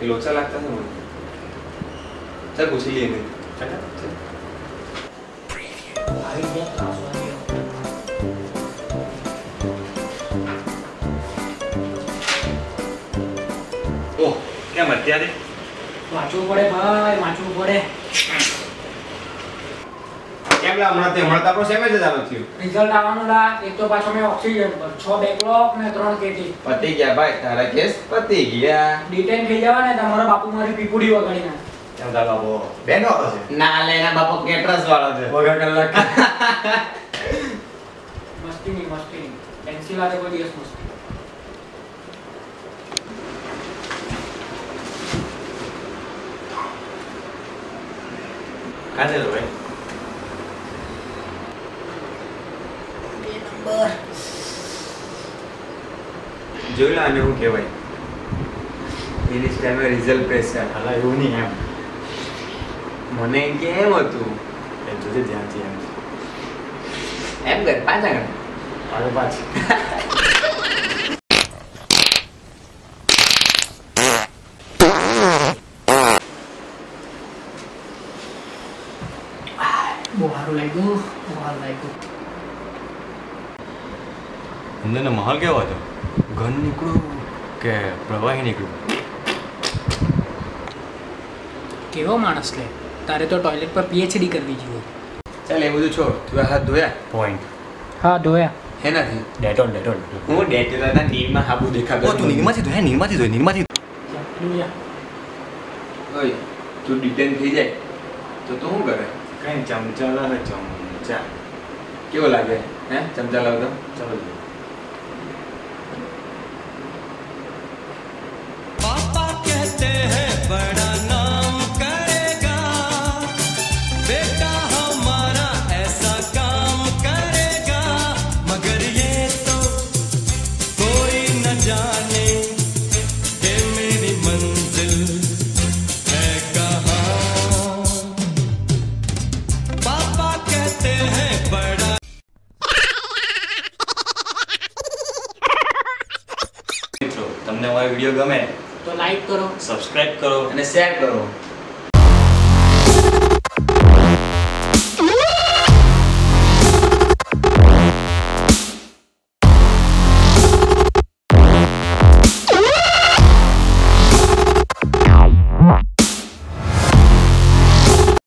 लोचा लगता है मुझे। चल पूछ लिए नहीं। चल चल। ओह क्या मत याद है? वाचू पड़े भाई, वाचू पड़े। કેમ લા હમણાં આપણો સેમેસ્ટર ચાલુ થયું રિઝલ્ટ આવવાનું લા એક તો પાછો મે ઓક્સિજન પર 6 બેકલોગ ને 3 કેટી પતી ગયા ભાઈ તારા કેસ પતી ગયા ડિટેન થઈ જવા ને તમારો બાપુ મારી પીપુડી વગાડી ના કેમ તારો બાપુ બેન વાળો છે ના લેના બાપો કેટરસ વાળો છે વગર કલાક મસ્તી નહીં પેન્સિલ આતે કોઈ દિવસ મસ્તી કાજે લો ભાઈ જોઈલા અને હું કહેવાય ઇંગ્લિશ ટાઈમે રિઝલ્ટ પ્રેશર હાલા એવું નહીં એમ મને કેમ હતું એમ જોજે ધ્યાનથી એમ કર પાછા કર આગળ પાછળ બહુ સારું લાગ્યું અંદરનો માહોલ કેવો હતો ઘર નીકળું કે પ્રવાહી નીકળું કેવો માણસ લે તારે તો ટોયલેટ પર પીએચડી કરવી જોઈએ ચાલ એ બધું છોડ તું હાથ ધોયા પોઈન્ટ હા ધોયા એનાથી ડેટોલ હું ડેટેલાના નીરમાં હાબુ દેખાતો તું નીરમાંથી ધોયા નીરમાંથી ઓય તું ડિટેન થઈ જાય તો તું શું કરે કઈ ચમચા લાવે ચમચા કેવો લાગે હે ચમચા લાવતો ચાલો पापा कहते हैं बड़ा नाम करेगा बेटा हमारा ऐसा काम करेगा मगर ये तो कोई न जाने कि मेरी मंजिल है कहाँ पापा कहते हैं बड़ा મિત્રો તમને અમારો વિડીયો ગમે તો લાઈક કરો સબસ્ક્રાઇબ કરો અને શેર કરો